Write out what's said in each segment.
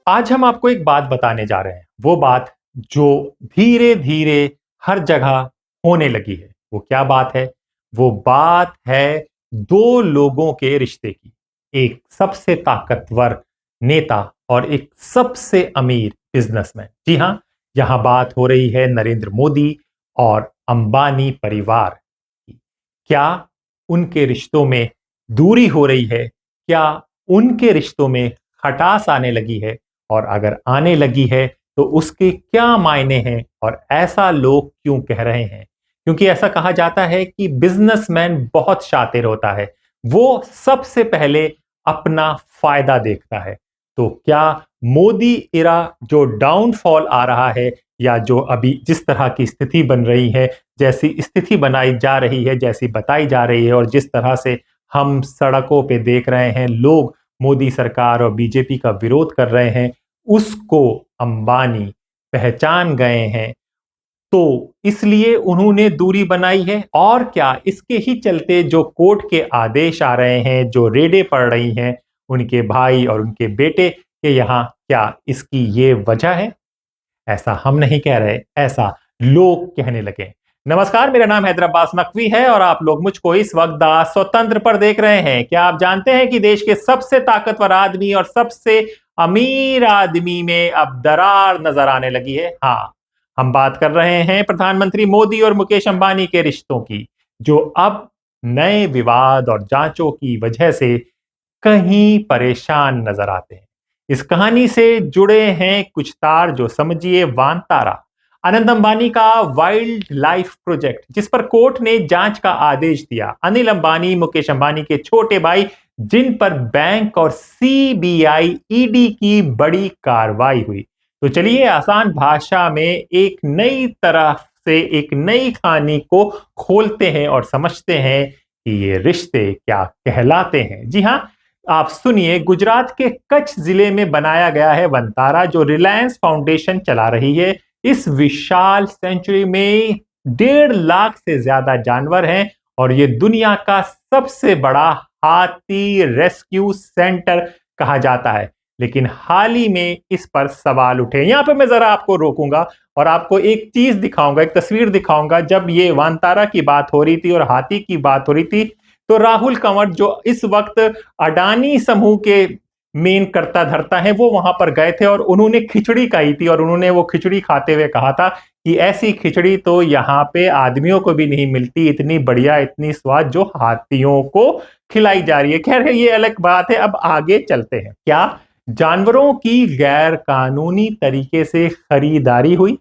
आज हम आपको एक बात बताने जा रहे हैं। वो बात जो धीरे धीरे हर जगह होने लगी है। वो क्या बात है? वो बात है दो लोगों के रिश्ते की। एक सबसे ताकतवर नेता और एक सबसे अमीर बिजनेसमैन। जी हां, यहां बात हो रही है नरेंद्र मोदी और अंबानी परिवार की। क्या उनके रिश्तों में दूरी हो रही है? क्या उनके रिश्तों में खटास आने लगी है? और अगर आने लगी है तो उसके क्या मायने हैं और ऐसा लोग क्यों कह रहे हैं? क्योंकि ऐसा कहा जाता है कि बिजनेसमैन बहुत शातिर होता है। वो सबसे पहले अपना फायदा देखता है। तो क्या मोदी इरा जो डाउनफॉल आ रहा है या जो अभी जिस तरह की स्थिति बन रही है, जैसी स्थिति बनाई जा रही है, जैसी बताई जा रही है और जिस तरह से हम सड़कों पे देख रहे हैं, लोग मोदी सरकार और बीजेपी का विरोध कर रहे हैं, उसको अंबानी पहचान गए हैं। तो इसलिए उन्होंने दूरी बनाई है। और क्या इसके ही चलते जो कोर्ट के आदेश आ रहे हैं, जो रेडें पड़ रही हैं उनके भाई और उनके बेटे के यहाँ, क्या इसकी ये वजह है? ऐसा हम नहीं कह रहे, ऐसा लोग कहने लगे। नमस्कार, मेरा नाम हैदर अब्बास नकवी है और आप लोग मुझको इस वक्त द स्वतंत्र पर देख रहे हैं। क्या आप जानते हैं कि देश के सबसे ताकतवर आदमी और सबसे अमीर आदमी में अब दरार नजर आने लगी है? हाँ, हम बात कर रहे हैं प्रधानमंत्री मोदी और मुकेश अंबानी के रिश्तों की, जो अब नए विवाद और जांचों की वजह से कहीं परेशान नजर आते हैं। इस कहानी से जुड़े हैं कुछ तार जो समझिए वांतारा, अनंत अंबानी का वाइल्ड लाइफ प्रोजेक्ट जिस पर कोर्ट ने जांच का आदेश दिया, अनिल अंबानी मुकेश अंबानी के छोटे भाई जिन पर बैंक और सीबीआई ईडी की बड़ी कार्रवाई हुई। तो चलिए आसान भाषा में एक नई तरह से एक नई कहानी को खोलते हैं और समझते हैं कि ये रिश्ते क्या कहलाते हैं। जी हां, आप सुनिए। गुजरात के कच्छ जिले में बनाया गया है वंतारा, जो रिलायंस फाउंडेशन चला रही है। इस विशाल सेंचुरी में 1.5 लाख से ज्यादा जानवर हैं और ये दुनिया का सबसे बड़ा हाथी रेस्क्यू सेंटर कहा जाता है। लेकिन हाल ही में इस पर सवाल उठे। यहां पे मैं जरा आपको रोकूंगा और आपको एक चीज दिखाऊंगा, एक तस्वीर दिखाऊंगा। जब ये वांतारा की बात हो रही थी और हाथी की बात हो रही थी, तो राहुल कंवर जो इस वक्त अडानी समूह के मेन कर्ता धर्ता है, वो वहां पर गए थे और उन्होंने खिचड़ी खाई थी और उन्होंने वो खिचड़ी खाते हुए कहा था कि ऐसी खिचड़ी तो यहाँ पे आदमियों को भी नहीं मिलती, इतनी बढ़िया, इतनी स्वाद जो हाथियों को खिलाई जा रही है। खैर, ये अलग बात है। अब आगे चलते हैं। क्या जानवरों की गैर कानूनी तरीके से खरीदारी हुई?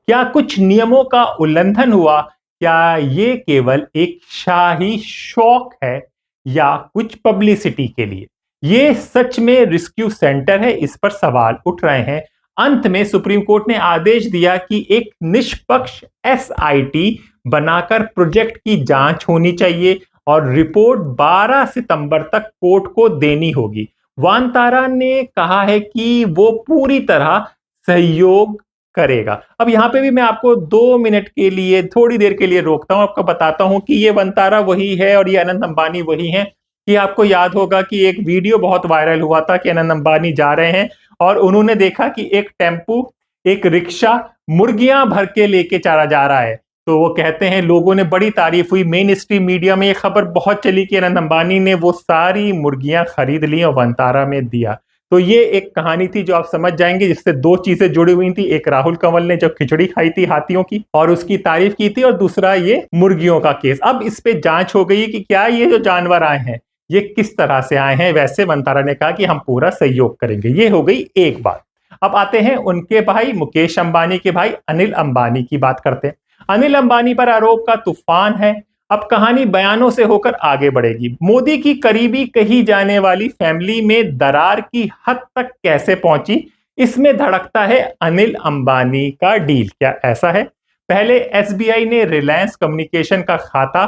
क्या कुछ नियमों का उल्लंघन हुआ? क्या ये केवल एक शाही शौक है या कुछ पब्लिसिटी के लिए? ये सच में रेस्क्यू सेंटर है? इस पर सवाल उठ रहे हैं। अंत में सुप्रीम कोर्ट ने आदेश दिया कि एक निष्पक्ष एसआईटी बनाकर प्रोजेक्ट की जांच होनी चाहिए और रिपोर्ट 12 सितंबर तक कोर्ट को देनी होगी। वानतारा ने कहा है कि वो पूरी तरह सहयोग करेगा। अब यहां पे भी मैं आपको 2 मिनट के लिए, थोड़ी देर के लिए रोकता हूं, आपको बताता हूं कि ये वंतारा वही है और ये अनंत अंबानी वही हैं। कि आपको याद होगा कि एक वीडियो बहुत वायरल हुआ था कि अनंत अंबानी जा रहे हैं और उन्होंने देखा कि एक टेम्पू, एक रिक्शा मुर्गियां भर के लेके चला जा रहा है। तो वो कहते हैं, लोगों ने बड़ी तारीफ हुई, मेन स्ट्रीम मीडिया में ये खबर बहुत चली कि अनंत अंबानी ने वो सारी मुर्गियां खरीद ली और वंतारा में दिया। तो ये एक कहानी थी जो आप समझ जाएंगे, जिससे दो चीजें जुड़ी हुई थी। एक राहुल कंवल ने जब खिचड़ी खाई थी हाथियों की और उसकी तारीफ की थी, और दूसरा ये मुर्गियों का केस। अब इस पे जांच हो गई कि क्या ये जो जानवर आए हैं ये किस तरह से आए हैं। वैसे वंतारा ने कहा कि हम पूरा सहयोग करेंगे। ये हो गई एक बात। अब आते हैं उनके भाई मुकेश अंबानी के भाई अनिल अंबानी की बात करते हैं। अनिल अंबानी पर आरोप का तूफान है। अब कहानी बयानों से होकर आगे बढ़ेगी। मोदी की करीबी कही जाने वाली फैमिली में दरार की हद तक कैसे पहुंची, इसमें धड़कता है अनिल अंबानी का डील। क्या ऐसा है? पहले एसबीआई ने रिलायंस कम्युनिकेशन का खाता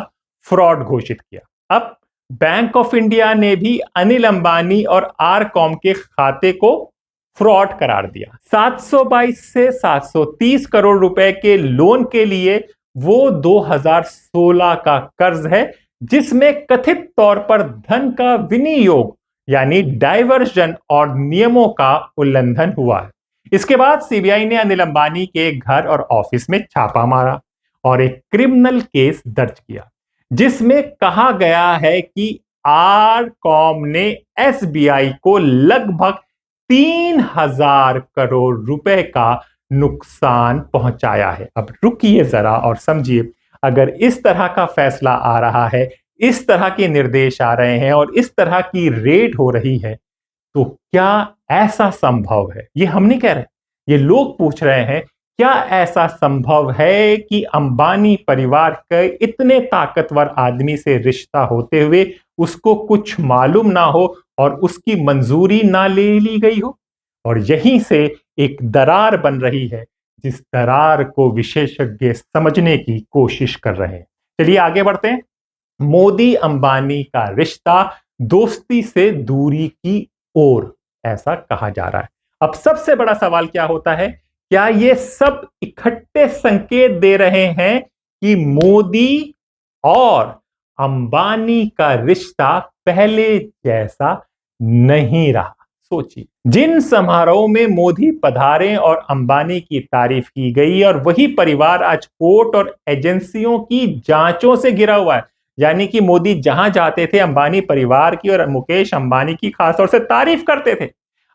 फ्रॉड घोषित किया। अब बैंक ऑफ इंडिया ने भी अनिल अंबानी और आरकॉम के खाते को फ्रॉड करार दिया। 722 से 730 करोड़ रुपए के लोन के लिए वो 2016 का कर्ज है, जिसमें कथित तौर पर धन का विनियोग यानी डाइवर्जन और नियमों का उल्लंघन हुआ है। इसके बाद सीबीआई ने अनिल अंबानी के घर और ऑफिस में छापा मारा और एक क्रिमिनल केस दर्ज किया, जिसमें कहा गया है कि आरकॉम ने एसबीआई को लगभग 3,000 करोड़ रुपए का नुकसान पहुंचाया है। अब रुकिए जरा और समझिए, अगर इस तरह का फैसला आ रहा है, इस तरह के निर्देश आ रहे हैं और इस तरह की रेड हो रही है, तो क्या ऐसा संभव है? ये हम नहीं कह रहे, ये लोग पूछ रहे हैं, क्या ऐसा संभव है कि अंबानी परिवार के इतने ताकतवर आदमी से रिश्ता होते हुए उसको कुछ मालूम ना हो और उसकी मंजूरी ना ले ली गई हो? और यहीं से एक दरार बन रही है, जिस दरार को विशेषज्ञ समझने की कोशिश कर रहे हैं। चलिए आगे बढ़ते हैं। मोदी अंबानी का रिश्ता दोस्ती से दूरी की ओर, ऐसा कहा जा रहा है। अब सबसे बड़ा सवाल क्या होता है, क्या ये सब इकट्ठे संकेत दे रहे हैं कि मोदी और अंबानी का रिश्ता पहले जैसा नहीं रहा? सोचिए, जिन समारोह में मोदी पधारे और अंबानी की तारीफ की गई, और वही परिवार आज कोर्ट और एजेंसियों की जांचों से घिरा हुआ है। यानी कि मोदी जहां जाते थे, अंबानी परिवार की और मुकेश अंबानी की खासतौर से तारीफ करते थे।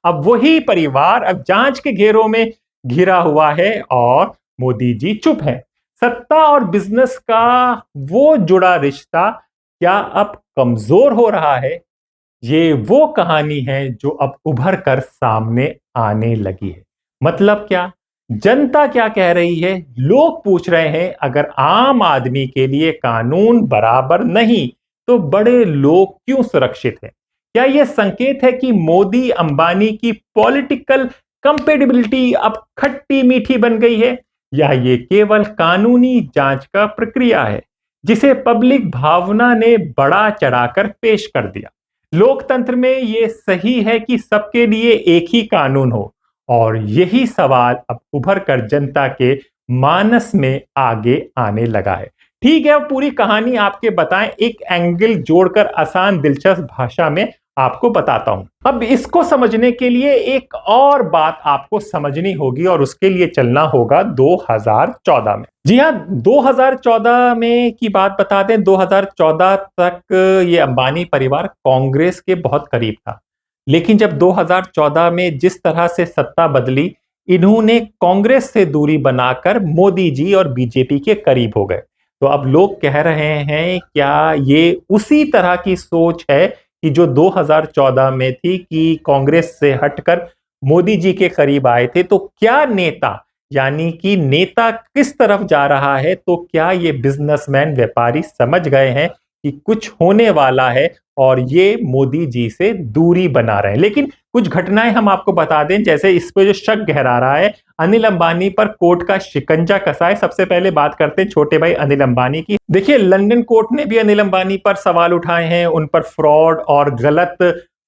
अब वही परिवार अब जांच के घेरों में घिरा हुआ है और मोदी जी चुप हैं। सत्ता और बिजनेस का वो जुड़ा रिश्ता क्या अब कमजोर हो रहा है? ये वो कहानी है जो अब उभर कर सामने आने लगी है। मतलब क्या? जनता क्या कह रही है? लोग पूछ रहे हैं, अगर आम आदमी के लिए कानून बराबर नहीं, तो बड़े लोग क्यों सुरक्षित हैं? क्या यह संकेत है कि मोदी अंबानी की पॉलिटिकल कंपेटिबिलिटी अब खट्टी मीठी बन गई है, या ये केवल कानूनी जांच का प्रक्रिया है जिसे पब्लिक भावना ने बड़ा चढ़ाकर पेश कर दिया? लोकतंत्र में यह सही है कि सबके लिए एक ही कानून हो, और यही सवाल अब उभर कर जनता के मानस में आगे आने लगा है। ठीक है, अब पूरी कहानी आपके बताएं, एक एंगल जोड़कर आसान दिलचस्प भाषा में आपको बताता हूं। अब इसको समझने के लिए एक और बात आपको समझनी होगी, और उसके लिए चलना होगा 2014 में। जी हां, 2014 में की बात बता दें। 2014 तक ये अंबानी परिवार कांग्रेस के बहुत करीब था, लेकिन जब 2014 में जिस तरह से सत्ता बदली, इन्होंने कांग्रेस से दूरी बनाकर मोदी जी और बीजेपी के करीब हो गए। तो अब लोग कह रहे हैं, क्या ये उसी तरह की सोच है कि जो 2014 में थी, कि कांग्रेस से हटकर मोदी जी के करीब आए थे? तो क्या नेता, यानी कि नेता किस तरफ जा रहा है, तो क्या ये बिजनेसमैन व्यापारी समझ गए हैं कि कुछ होने वाला है और ये मोदी जी से दूरी बना रहे हैं? लेकिन कुछ घटनाएं हम आपको बता दें, जैसे इस पे जो शक गहरा रहा है, अनिल अंबानी पर कोर्ट का शिकंजा कसा है। सबसे पहले बात करते हैं छोटे भाई अनिल अंबानी की। देखिए, लंदन कोर्ट ने भी अनिल अंबानी पर सवाल उठाए हैं, उन पर फ्रॉड और गलत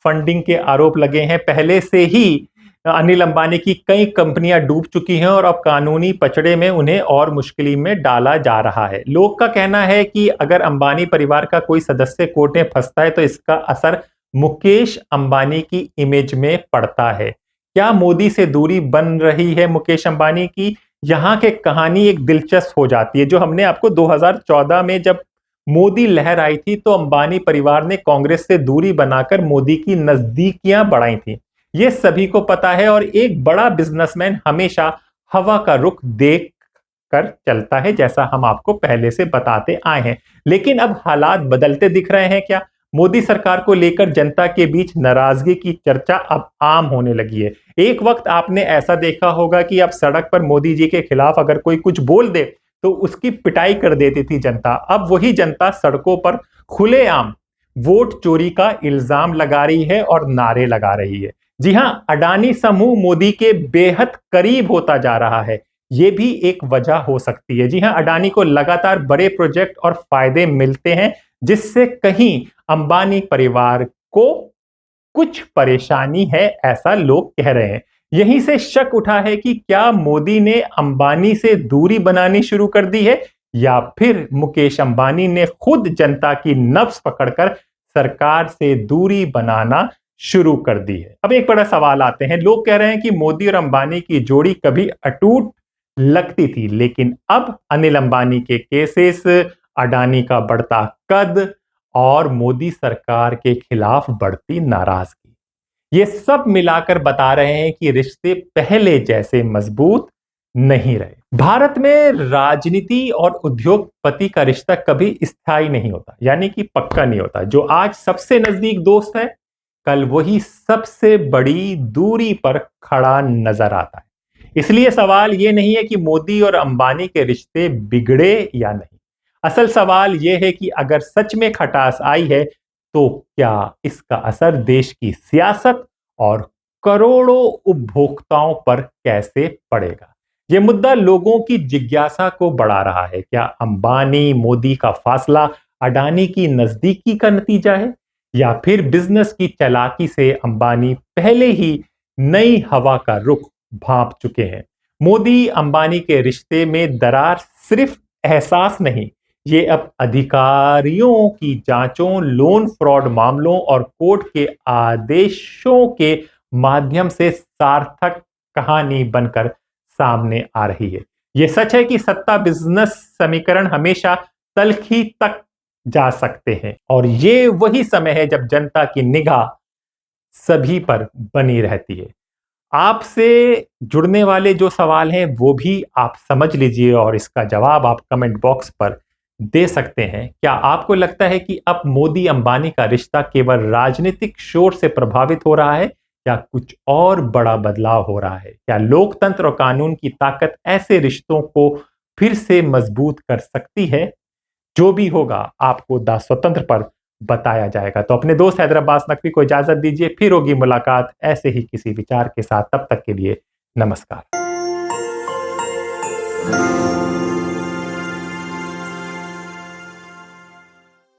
फंडिंग के आरोप लगे हैं। पहले से ही अनिल अंबानी की कई कंपनियां डूब चुकी हैं और अब कानूनी पचड़े में उन्हें और मुश्किल में डाला जा रहा है। लोग का कहना है कि अगर अंबानी परिवार का कोई सदस्य कोर्ट में फंसता है, तो इसका असर मुकेश अंबानी की इमेज में पड़ता है। क्या मोदी से दूरी बन रही है मुकेश अंबानी की? यहां के कहानी एक दिलचस्प हो जाती है, जो हमने आपको 2014 में जब मोदी लहर आई थी, तो अंबानी परिवार ने कांग्रेस से दूरी बनाकर मोदी की नजदीकियां बढ़ाई थी। ये सभी को पता है, और एक बड़ा बिजनेसमैन हमेशा हवा का रुख देख कर चलता है, जैसा हम आपको पहले से बताते आए हैं। लेकिन अब हालात बदलते दिख रहे हैं क्या? मोदी सरकार को लेकर जनता के बीच नाराजगी की चर्चा अब आम होने लगी है। एक वक्त आपने ऐसा देखा होगा कि अब सड़क पर मोदी जी के खिलाफ अगर कोई कुछ बोल दे, तो उसकी पिटाई कर देती थी जनता। अब वही जनता सड़कों पर खुलेआम वोट चोरी का इल्जाम लगा रही है और नारे लगा रही है। जी हां, अडानी समूह मोदी के बेहद करीब होता जा रहा है, यह भी एक वजह हो सकती है। जी हां, अडानी को लगातार बड़े प्रोजेक्ट और फायदे मिलते हैं, जिससे कहीं अंबानी परिवार को कुछ परेशानी है, ऐसा लोग कह रहे हैं। यहीं से शक उठा है कि क्या मोदी ने अंबानी से दूरी बनानी शुरू कर दी है, या फिर मुकेश अंबानी ने खुद जनता की नब्ज पकड़कर सरकार से दूरी बनाना शुरू कर दी है। अब एक बड़ा सवाल आते हैं, लोग कह रहे हैं कि मोदी और अंबानी की जोड़ी कभी अटूट लगती थी, लेकिन अब अनिल अंबानी के केसेस, अडानी का बढ़ता कद और मोदी सरकार के खिलाफ बढ़ती नाराजगी, ये सब मिलाकर बता रहे हैं कि रिश्ते पहले जैसे मजबूत नहीं रहे। भारत में राजनीति और उद्योगपति का रिश्ता कभी स्थायी नहीं होता, यानी कि पक्का नहीं होता। जो आज सबसे नजदीक दोस्त है, कल वही सबसे बड़ी दूरी पर खड़ा नजर आता है। इसलिए सवाल यह नहीं है कि मोदी और अंबानी के रिश्ते बिगड़े या नहीं। असल सवाल यह है कि अगर सच में खटास आई है, तो क्या इसका असर देश की सियासत और करोड़ों उपभोक्ताओं पर कैसे पड़ेगा। यह मुद्दा लोगों की जिज्ञासा को बढ़ा रहा है। क्या अंबानी मोदी का फासला अडानी की नजदीकी का नतीजा है, या फिर बिजनेस की चालाकी से अंबानी पहले ही नई हवा का रुख भांप चुके हैं। मोदी अंबानी के रिश्ते में दरार सिर्फ एहसास नहीं, ये अब अधिकारियों की जांचों, लोन फ्रॉड मामलों और कोर्ट के आदेशों के माध्यम से सार्थक कहानी बनकर सामने आ रही है। यह सच है कि सत्ता बिजनेस समीकरण हमेशा तलखी तक जा सकते हैं, और ये वही समय है जब जनता की निगाह सभी पर बनी रहती है। आपसे जुड़ने वाले जो सवाल हैं वो भी आप समझ लीजिए, और इसका जवाब आप कमेंट बॉक्स पर दे सकते हैं। क्या आपको लगता है कि अब मोदी अंबानी का रिश्ता केवल राजनीतिक शोर से प्रभावित हो रहा है, या कुछ और बड़ा बदलाव हो रहा है? क्या लोकतंत्र और कानून की ताकत ऐसे रिश्तों को फिर से मजबूत कर सकती है? जो भी होगा आपको द स्वतंत्र पर बताया जाएगा। तो अपने दोस्त हैदराबाद नकवी को इजाजत दीजिए, फिर होगी मुलाकात ऐसे ही किसी विचार के साथ। तब तक के लिए नमस्कार।